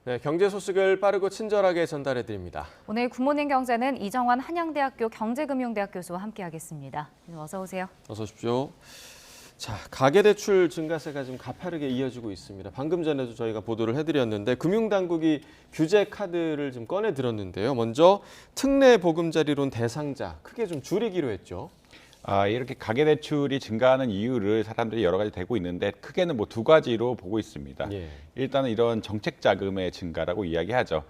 네, 경제 소식을 빠르고 친절하게 전달해 드립니다. 오늘 굿모닝 경제는 이정환 한양대학교 경제금융대학 교수와 함께하겠습니다. 어서 오세요. 어서 오십시오. 자, 가계대출 증가세가 지금 가파르게 이어지고 있습니다. 방금 전에도 저희가 보도를 해드렸는데 금융당국이 규제 카드를 좀 꺼내 들었는데요. 먼저 특례 보금자리론 대상자 크게 좀 줄이기로 했죠. 이렇게 가계대출이 증가하는 이유를 사람들이 여러 가지 대고 있는데 크게는 뭐 두 가지로 보고 있습니다. 예. 일단은 이런 정책 자금의 증가라고 이야기하죠.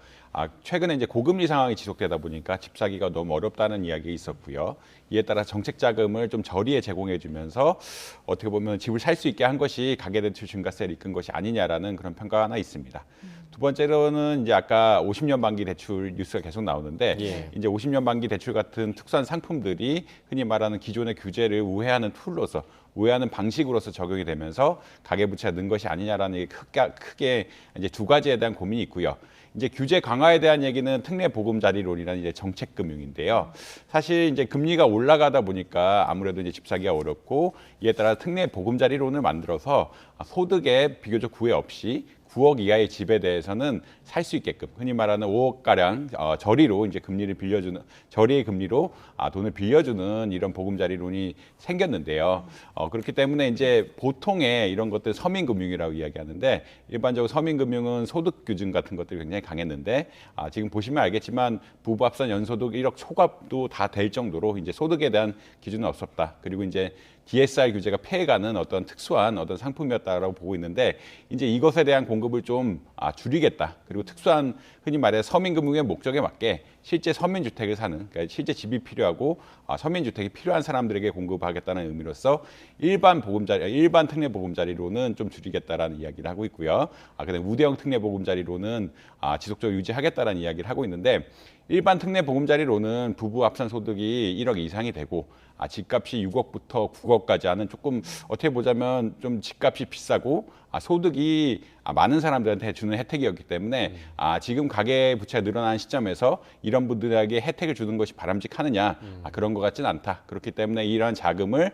최근에 이제 고금리 상황이 지속되다 보니까 집 사기가 너무 어렵다는 이야기 있었고요. 이에 따라 정책 자금을 좀 저리에 제공해주면서 어떻게 보면 집을 살 수 있게 한 것이 가계대출 증가세를 이끈 것이 아니냐라는 그런 평가가 하나 있습니다. 두 번째로는 이제 아까 50년 만기 대출 뉴스가 계속 나오는데 예. 이제 50년 만기 대출 같은 특수한 상품들이 흔히 말하는 기존의 규제를 우회하는 툴로서 우회하는 방식으로서 적용이 되면서 가계부채가 는 것이 아니냐라는 게 크게 이제 두 가지에 대한 고민이 있고요. 이제 규제 강화에 대한 얘기는 특례 보금자리론이라는 이제 정책 금융인데요. 사실 이제 금리가 올라가다 보니까 아무래도 이제 집 사기가 어렵고 이에 따라 특례 보금자리론을 만들어서 소득에 비교적 구애 없이 9억 이하의 집에 대해서는 살 수 있게끔 흔히 말하는 5억 가량 저리로 이제 금리를 빌려주는 저리의 금리로 돈을 빌려주는 이런 보금자리론이 생겼는데요. 그렇기 때문에 이제 보통의 이런 것들 서민금융이라고 이야기하는데 일반적으로 서민금융은 소득 기준 같은 것들이 굉장히 강했는데 지금 보시면 알겠지만 부부 합산 연소득 1억 초과도 다 될 정도로 이제 소득에 대한 기준은 없었다. 그리고 이제 DSR 규제가 폐해가는 어떤 특수한 어떤 상품이었다라고 보고 있는데 이제 이것에 대한 공급을 좀 줄이겠다. 그리고 특수한 흔히 말해 서민금융의 목적에 맞게 실제 서민주택을 사는 그러니까 실제 집이 필요하고 서민주택이 필요한 사람들에게 공급하겠다는 의미로서 일반 특례 보금자리로는 좀 줄이겠다라는 이야기를 하고 있고요. 그다음에 우대형 특례 보금자리로는 지속적으로 유지하겠다라는 이야기를 하고 있는데 일반 특례 보금자리로는 부부 합산 소득이 1억 이상이 되고 집값이 6억부터 9억까지 하는 조금 어떻게 보자면 좀 집값이 비싸고 소득이 많은 사람들한테 주는 혜택이었기 때문에 지금 가계 부채가 늘어나는 시점에서 이런 분들에게 혜택을 주는 것이 바람직하느냐 그런 것 같지는 않다. 그렇기 때문에 이러한 자금을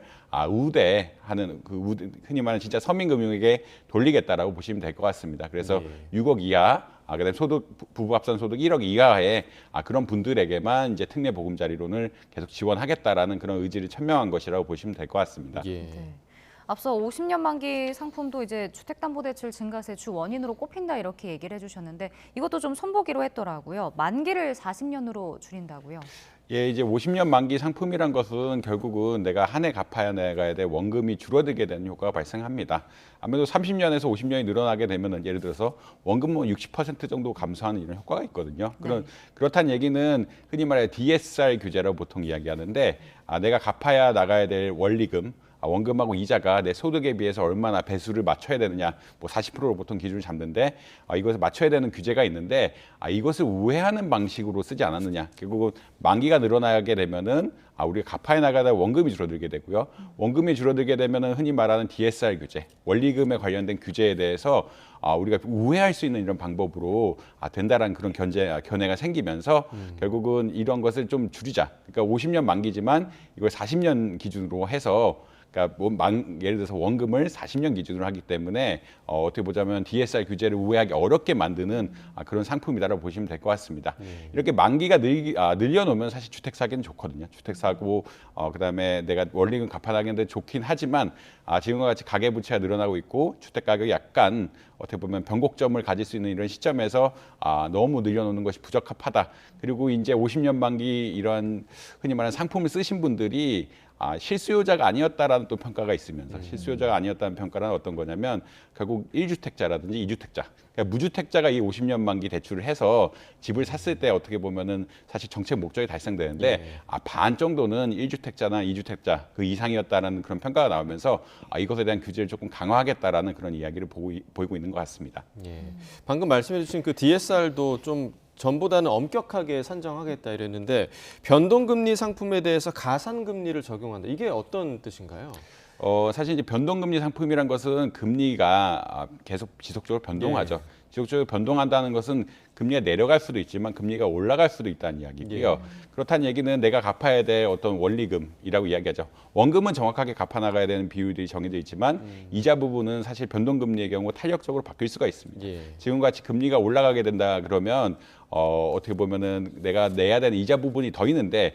우대하는 흔히 말하는 진짜 서민금융에게 돌리겠다라고 보시면 될 것 같습니다. 그래서 6억 이하 그다음에 부부 합산 소득 1억 이하의 그런 분들에게만 이제 특례 보금자리론을 계속 지원하겠다라는 그런 의지를 천명한 것이라고 보시면 될 것 같습니다. 예. 네. 앞서 50년 만기 상품도 이제 주택담보대출 증가세 주 원인으로 꼽힌다 이렇게 얘기를 해주셨는데 이것도 좀 손보기로 했더라고요. 만기를 40년으로 줄인다고요. 예, 이제 50년 만기 상품이란 것은 결국은 내가 한 해 갚아야 나가야 될 원금이 줄어들게 되는 효과가 발생합니다. 아무래도 30년에서 50년이 늘어나게 되면은 예를 들어서 원금은 60% 정도 감소하는 이런 효과가 있거든요. 그렇다는 얘기는 흔히 말해 DSR 규제라고 보통 이야기하는데 내가 갚아야 나가야 될 원리금 원금하고 이자가 내 소득에 비해서 얼마나 배수를 맞춰야 되느냐, 뭐 40%로 보통 기준을 잡는데 이것을 맞춰야 되는 규제가 있는데 이것을 우회하는 방식으로 쓰지 않았느냐. 결국은 만기가 늘어나게 되면은 우리가 갚아야 나가다 원금이 줄어들게 되고요. 원금이 줄어들게 되면은 흔히 말하는 DSR 규제, 원리금에 관련된 규제에 대해서 우리가 우회할 수 있는 이런 방법으로 된다라는 그런 견해가 생기면서 결국은 이런 것을 좀 줄이자. 그러니까 50년 만기지만 이걸 40년 기준으로 해서 그러니까 예를 들어서 원금을 40년 기준으로 하기 때문에 어떻게 보자면 DSR 규제를 우회하기 어렵게 만드는 그런 상품이다라고 보시면 될 것 같습니다. 이렇게 만기가 늘려놓으면 사실 주택 사기는 좋거든요. 주택 사고 그다음에 내가 원리금 갚아나가는데 좋긴 하지만 지금과 같이 가계 부채가 늘어나고 있고 주택 가격이 약간 어떻게 보면 변곡점을 가질 수 있는 이런 시점에서 너무 늘려놓는 것이 부적합하다. 그리고 이제 50년 만기 이러한 흔히 말하는 상품을 쓰신 분들이 실수요자가 아니었다라는 또 평가가 있으면서 실수요자가 아니었다는 평가는 어떤 거냐면 결국 1주택자라든지 2주택자 그러니까 무주택자가 이 50년 만기 대출을 해서 집을 샀을 때 어떻게 보면은 사실 정책 목적이 달성되는데 반 정도는 1주택자나 2주택자 그 이상이었다라는 그런 평가가 나오면서 이것에 대한 규제를 조금 강화하겠다라는 그런 이야기를 보이고 있는 것 같습니다. 예. 방금 말씀해 주신 그 DSR도 좀 전보다는 엄격하게 산정하겠다 이랬는데 변동금리 상품에 대해서 가산금리를 적용한다. 이게 어떤 뜻인가요? 사실 이제 변동금리 상품이란 것은 금리가 계속 지속적으로 변동하죠. 지속적으로 변동한다는 것은 금리가 내려갈 수도 있지만 금리가 올라갈 수도 있다는 이야기고요. 그렇다는 얘기는 내가 갚아야 될 어떤 원리금이라고 이야기하죠. 원금은 정확하게 갚아 나가야 되는 비율이 정해져 있지만 이자 부분은 사실 변동금리의 경우 탄력적으로 바뀔 수가 있습니다. 지금같이 금리가 올라가게 된다 그러면 어떻게 보면은 내가 내야 되는 이자 부분이 더 있는데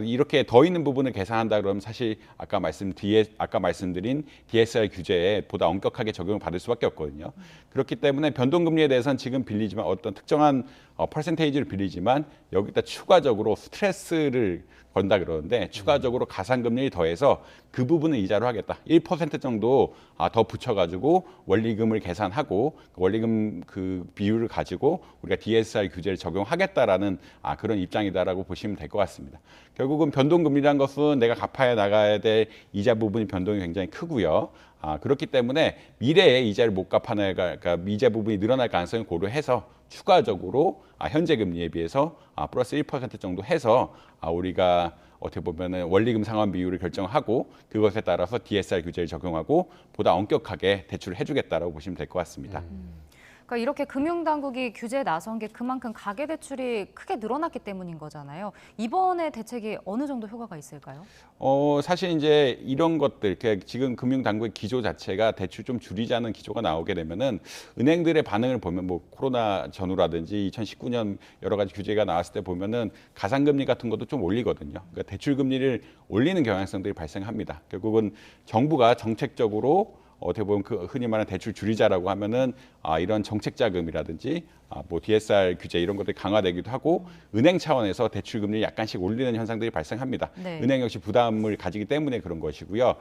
이렇게 더 있는 부분을 계산한다 그러면 사실 아까 말씀드린 DSR 규제에 보다 엄격하게 적용을 받을 수밖에 없거든요. 그렇기 때문에 변동금리에 대해서는 지금 빌리지만 어떤 특정한 퍼센테이지를 빌리지만 여기다 추가적으로 스트레스를 건다 그러는데 추가적으로 가산금리를 더해서 그 부분을 이자로 하겠다. 1% 정도 더 붙여가지고 원리금을 계산하고 원리금 그 비율을 가지고 우리가 DSR 규제를 적용하겠다라는 그런 입장이다라고 보시면 될 것 같습니다. 결국은 변동금리라는 것은 내가 갚아야 나가야 될 이자 부분이 변동이 굉장히 크고요. 그렇기 때문에 미래에 이자를 못 갚아나갈, 그러니까 이자 부분이 늘어날 가능성을 고려해서 추가적으로 현재 금리에 비해서 플러스 1% 정도 해서 우리가 어떻게 보면은 원리금 상환 비율을 결정하고 그것에 따라서 DSR 규제를 적용하고 보다 엄격하게 대출을 해주겠다라고 보시면 될 것 같습니다. 그러니까 이렇게 금융당국이 규제에 나선 게 그만큼 가계대출이 크게 늘어났기 때문인 거잖아요. 이번에 대책이 어느 정도 효과가 있을까요? 사실 이제 이런 것들, 지금 금융당국의 기조 자체가 대출 좀 줄이자는 기조가 나오게 되면은 은행들의 반응을 보면 뭐 코로나 전후라든지 2019년 여러 가지 규제가 나왔을 때 보면은 가산금리 같은 것도 좀 올리거든요. 그러니까 대출 금리를 올리는 경향성들이 발생합니다. 결국은 정부가 정책적으로 어떻게 보면 그 흔히 말하는 대출 줄이자라고 하면은 이런 정책 자금이라든지 뭐 DSR 규제 이런 것들이 강화되기도 하고 은행 차원에서 대출 금리를 약간씩 올리는 현상들이 발생합니다. 네. 은행 역시 부담을 가지기 때문에 그런 것이고요.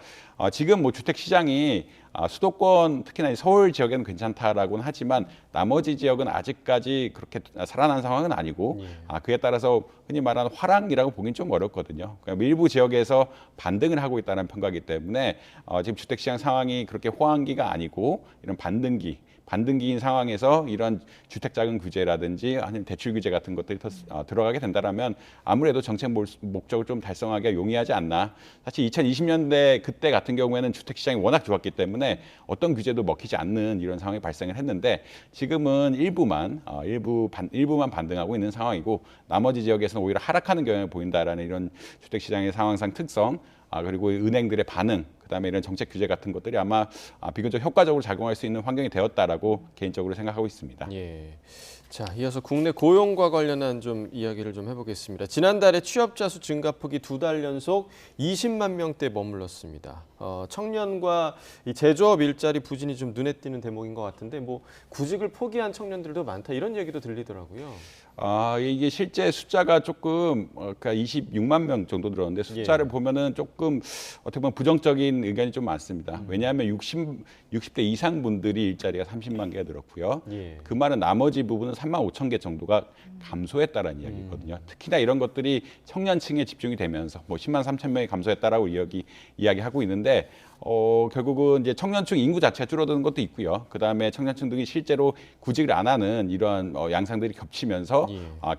지금 뭐 주택 시장이 수도권 특히나 서울 지역에는 괜찮다라고는 하지만 나머지 지역은 아직까지 그렇게 살아난 상황은 아니고 그에 따라서 흔히 말하는 화랑이라고 보기는 좀 어렵거든요. 그러니까 일부 지역에서 반등을 하고 있다는 평가이기 때문에 지금 주택 시장 상황이 그렇게 호황기가 아니고 이런 반등기인 상황에서 이런 주택자금 규제라든지 아니면 대출 규제 같은 것들이 더 들어가게 된다면 아무래도 정책 목적을 좀 달성하기가 용이하지 않나. 사실 2020년대 그때 같은 경우에는 주택 시장이 워낙 좋았기 때문에 어떤 규제도 먹히지 않는 이런 상황이 발생을 했는데 지금은 일부만 반등하고 있는 상황이고 나머지 지역에서는 오히려 하락하는 경향을 보인다라는 이런 주택 시장의 상황상 특성 그리고 은행들의 반응, 그다음에 이런 정책 규제 같은 것들이 아마 비교적 효과적으로 작용할 수 있는 환경이 되었다라고 개인적으로 생각하고 있습니다. 예. 자, 이어서 국내 고용과 관련한 좀 이야기를 좀 해보겠습니다. 지난달에 취업자 수 증가폭이 2달 연속 20만 명대 머물렀습니다. 청년과 이 제조업 일자리 부진이 좀 눈에 띄는 대목인 것 같은데 뭐 구직을 포기한 청년들도 많다 이런 얘기도 들리더라고요. 이게 실제 숫자가 조금 그러니까 26만 명 정도 들었는데 숫자를 보면은 조금 어떻게 보면 부정적인 의견이 좀 많습니다. 왜냐하면 60대 이상 분들이 일자리가 30만 개가 늘었고요. 그 말은 나머지 부분은 3만 5천 개 정도가 감소했다라는 이야기거든요. 특히나 이런 것들이 청년층에 집중이 되면서 뭐 10만 3천 명이 감소했다라고 이야기하고 있는데 결국은 이제 청년층 인구 자체가 줄어드는 것도 있고요. 그 다음에 청년층들이 실제로 구직을 안 하는 이런 양상들이 겹치면서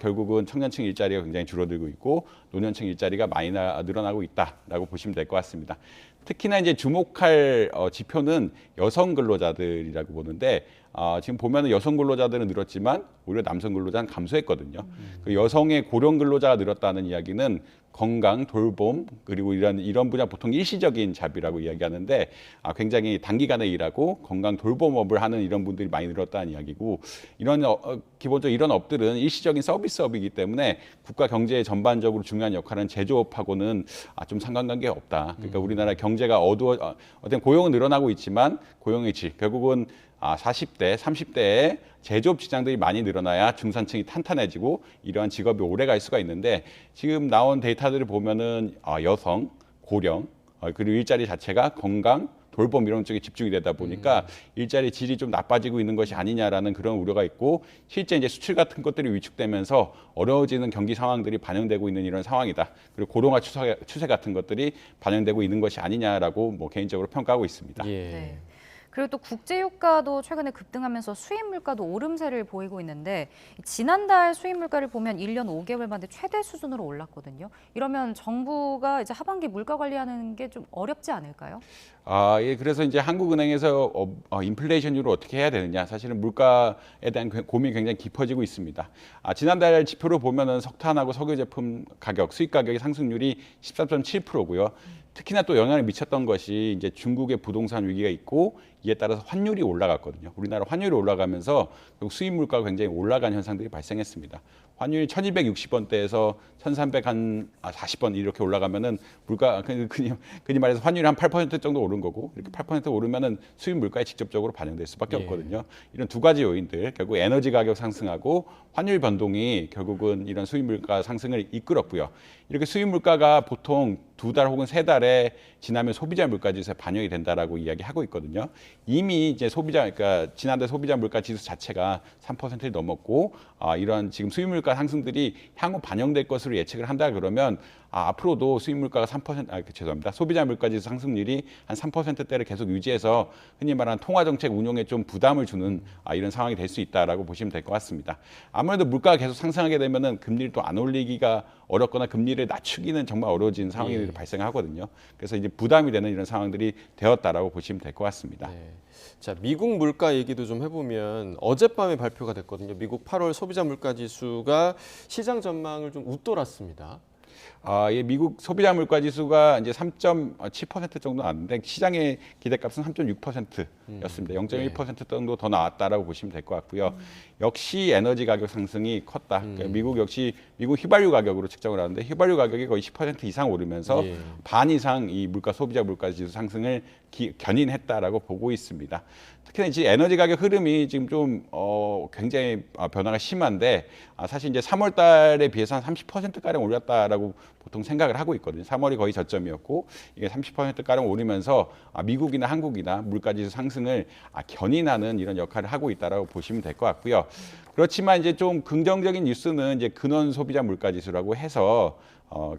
결국은 청년층 일자리가 굉장히 줄어들고 있고 노년층 일자리가 많이 늘어나고 있다라고 보시면 될 것 같습니다. 특히나 이제 주목할 지표는 여성 근로자들이라고 보는데 지금 보면은 여성 근로자들은 늘었지만 오히려 남성 근로자는 감소했거든요. 그 여성의 고령 근로자가 늘었다는 이야기는 건강, 돌봄 그리고 이런 분야 보통 일시적인 잡이라고 이야기하는데 굉장히 단기간에 일하고 건강 돌봄업을 하는 이런 분들이 많이 늘었다는 이야기고 기본적으로 이런 업들은 일시적인 서비스업이기 때문에 국가 경제에 전반적으로 중요한 역할은 제조업하고는 좀 상관관계가 없다. 그러니까 우리나라 경제가 어떤 고용은 늘어나고 있지만 고용의 질 결국은 40대, 30대에 제조업 직장들이 많이 늘어나야 중산층이 탄탄해지고 이러한 직업이 오래 갈 수가 있는데 지금 나온 데이터들을 보면은 여성, 고령, 그리고 일자리 자체가 건강, 돌봄 이런 쪽에 집중이 되다 보니까 일자리 질이 좀 나빠지고 있는 것이 아니냐라는 그런 우려가 있고 실제 이제 수출 같은 것들이 위축되면서 어려워지는 경기 상황들이 반영되고 있는 이런 상황이다. 그리고 고령화 추세 같은 것들이 반영되고 있는 것이 아니냐라고 뭐 개인적으로 평가하고 있습니다. 예. 네. 그리고 또 국제 유가도 최근에 급등하면서 수입 물가도 오름세를 보이고 있는데 지난달 수입 물가를 보면 1년 5개월 만에 최대 수준으로 올랐거든요. 이러면 정부가 이제 하반기 물가 관리하는 게 좀 어렵지 않을까요? 예, 그래서 이제 한국은행에서 인플레이션율을 어떻게 해야 되느냐, 사실은 물가에 대한 고민이 굉장히 깊어지고 있습니다. 지난달 지표로 보면은 석탄하고 석유 제품 가격, 수입 가격의 상승률이 13.7%고요. 특히나 또 영향을 미쳤던 것이 이제 중국의 부동산 위기가 있고 이에 따라서 환율이 올라갔거든요. 우리나라 환율이 올라가면서 결국 수입 물가가 굉장히 올라간 현상들이 발생했습니다. 환율이 1260원대에서 1340원 이렇게 올라가면은 물가 흔히 말해서 환율이 한 8% 정도 오른 거고, 이렇게 8% 오르면은 수입 물가에 직접적으로 반영될 수밖에 없거든요. 이런 두 가지 요인들, 결국 에너지 가격 상승하고 환율 변동이 결국은 이런 수입 물가 상승을 이끌었고요. 이렇게 수입 물가가 보통 2달 혹은 3달에 지나면 소비자 물가 지수에 반영이 된다라고 이야기하고 있거든요. 이미 이제 그러니까 지난달 소비자 물가 지수 자체가 3%를 넘었고, 이런 지금 수입 물가 상승들이 향후 반영될 것으로 예측을 한다 그러면 앞으로도 수입 물가가 3%, 죄송합니다. 소비자 물가 지수 상승률이 한 3%대를 계속 유지해서 흔히 말하는 통화 정책 운용에 좀 부담을 주는 이런 상황이 될 수 있다라고 보시면 될 것 같습니다. 아무래도 물가가 계속 상승하게 되면은 금리를 또 안 올리기가 어렵거나 금리를 낮추기는 정말 어려워진 상황이 발생하거든요. 그래서 이제 부담이 되는 이런 상황들이 되었다라고 보시면 될 것 같습니다. 네. 자, 미국 물가 얘기도 좀 해보면 어젯밤에 발표가 됐거든요. 미국 8월 소비자 물가 지수가 시장 전망을 좀 웃돌았습니다. 예, 미국 소비자 물가 지수가 이제 3.7% 정도 나왔는데 시장의 기대값은 3.6%였습니다. 0.1% 정도 더 나왔다라고 보시면 될 것 같고요. 역시 에너지 가격 상승이 컸다. 그러니까 미국 휘발유 가격으로 측정을 하는데 휘발유 가격이 거의 10% 이상 오르면서 반 이상 이 소비자 물가 지수 상승을 견인했다라고 보고 있습니다. 특히나 이제 에너지 가격 흐름이 지금 좀 굉장히 변화가 심한데, 사실 이제 3월 달에 비해서 한 30%가량 올랐다라고 보통 생각을 하고 있거든요. 3월이 거의 저점이었고 이게 30%가량 오르면서 미국이나 한국이나 물가지수 상승을 견인하는 이런 역할을 하고 있다라고 보시면 될 것 같고요. 그렇지만 이제 좀 긍정적인 뉴스는 이제 근원 소비자 물가지수라고 해서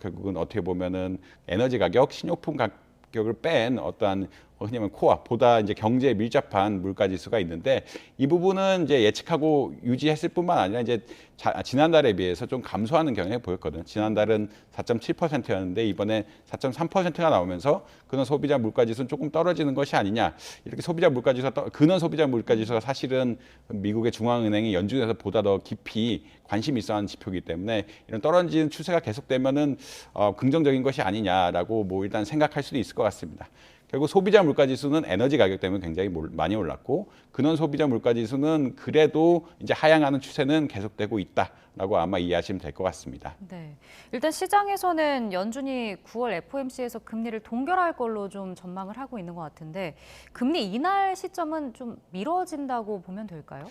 결국은 어떻게 보면은 에너지 가격, 식료품 가격을 뺀 어떠한 흔히 말하면 코어보다 이제 경제에 밀접한 물가 지수가 있는데, 이 부분은 이제 예측하고 유지했을 뿐만 아니라 이제 지난달에 비해서 좀 감소하는 경향이 보였거든요. 지난달은 4.7%였는데 이번에 4.3%가 나오면서 근원 소비자 물가 지수는 조금 떨어지는 것이 아니냐. 이렇게 소비자 물가 지수가 근원 소비자 물가 지수가 사실은 미국의 중앙은행이 연준에서 보다 더 깊이 관심이 있어 하는 지표이기 때문에 이런 떨어지는 추세가 계속되면은 긍정적인 것이 아니냐라고 뭐 일단 생각할 수도 있을 것 같습니다. 결국 소비자 물가 지수는 에너지 가격 때문에 굉장히 많이 올랐고, 근원 소비자 물가 지수는 그래도 이제 하향하는 추세는 계속되고 있다라고 아마 이해하시면 될 것 같습니다. 네. 일단 시장에서는 연준이 9월 FOMC에서 금리를 동결할 걸로 좀 전망을 하고 있는 것 같은데, 금리 인하할 시점은 좀 미뤄진다고 보면 될까요?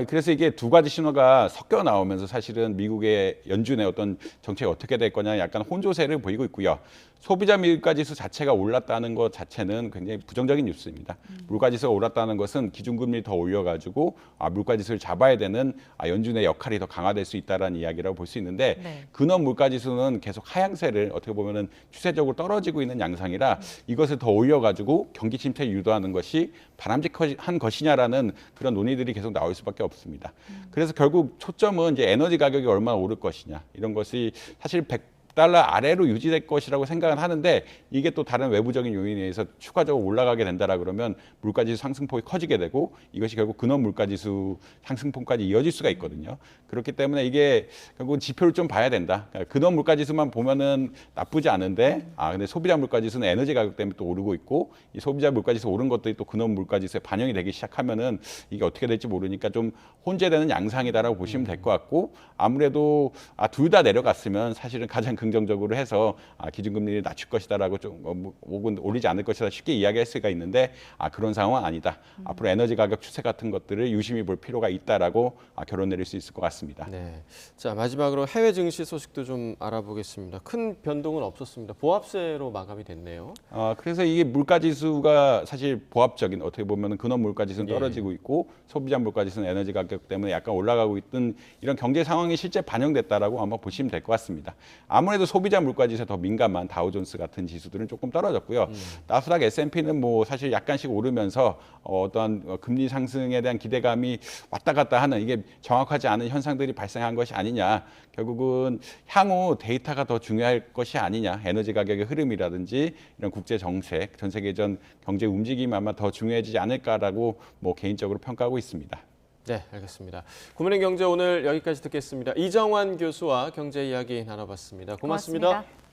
그래서 이게 두 가지 신호가 섞여 나오면서 사실은 미국의 연준의 어떤 정책이 어떻게 될 거냐 약간 혼조세를 보이고 있고요. 소비자 물가 지수 자체가 올랐다는 것 자체는 굉장히 부정적인 뉴스입니다. 물가 지수가 올랐다는 것은 기준금리 더 올려가지고 물가 지수를 잡아야 되는 연준의 역할이 더 강화될 수 있다는 이야기라고 볼 수 있는데, 근원 물가 지수는 계속 하향세를 어떻게 보면은 추세적으로 떨어지고 있는 양상이라 이것을 더 올려가지고 경기 침체를 유도하는 것이 바람직한 것이냐라는 그런 논의들이 계속 나올 수밖에 없습니다. 그래서 결국 초점은 이제 에너지 가격이 얼마나 오를 것이냐, 이런 것이 사실 100달러 아래로 유지될 것이라고 생각은 하는데, 이게 또 다른 외부적인 요인에 의해서 추가적으로 올라가게 된다라 그러면 물가지수 상승폭이 커지게 되고 이것이 결국 근원 물가지수 상승폭까지 이어질 수가 있거든요. 그렇기 때문에 이게 결국은 지표를 좀 봐야 된다. 그러니까 근원 물가지수만 보면은 나쁘지 않은데, 근데 소비자 물가지수는 에너지 가격 때문에 또 오르고 있고, 이 소비자 물가지수 오른 것들이 또 근원 물가지수에 반영이 되기 시작하면은 이게 어떻게 될지 모르니까 좀 혼재되는 양상이다라고 보시면 될 것 같고, 아무래도 둘 다 내려갔으면 사실은 가장 긍정적으로 해서 기준금리를 낮출 것이다라고 좀 혹은 올리지 않을 것이다 쉽게 이야기할 수가 있는데, 그런 상황은 아니다. 앞으로 에너지 가격 추세 같은 것들을 유심히 볼 필요가 있다라고 결론 내릴 수 있을 것 같습니다. 네. 자, 마지막으로 해외 증시 소식도 좀 알아보겠습니다. 큰 변동은 없었습니다. 보합세로 마감이 됐네요. 그래서 이게 물가 지수가 사실 보합적인, 어떻게 보면 근원 물가 지수는 떨어지고 있고 소비자 물가 지수는 에너지 가격 때문에 약간 올라가고 있던 이런 경제 상황이 실제 반영됐다라고 아마 보시면 될 것 같습니다. 아무래도 아무래도 소비자 물가 지수에 더 민감한 다우존스 같은 지수들은 조금 떨어졌고요. 나스닥 S&P는 뭐 사실 약간씩 오르면서 어떠한 금리 상승에 대한 기대감이 왔다 갔다 하는 이게 정확하지 않은 현상들이 발생한 것이 아니냐. 결국은 향후 데이터가 더 중요할 것이 아니냐. 에너지 가격의 흐름이라든지 이런 국제 정책, 전 세계전 경제 움직임이 아마 더 중요해지지 않을까라고 뭐 개인적으로 평가하고 있습니다. 네, 알겠습니다. 구민의 경제 오늘 여기까지 듣겠습니다. 이정환 교수와 경제 이야기 나눠봤습니다. 고맙습니다. 고맙습니다.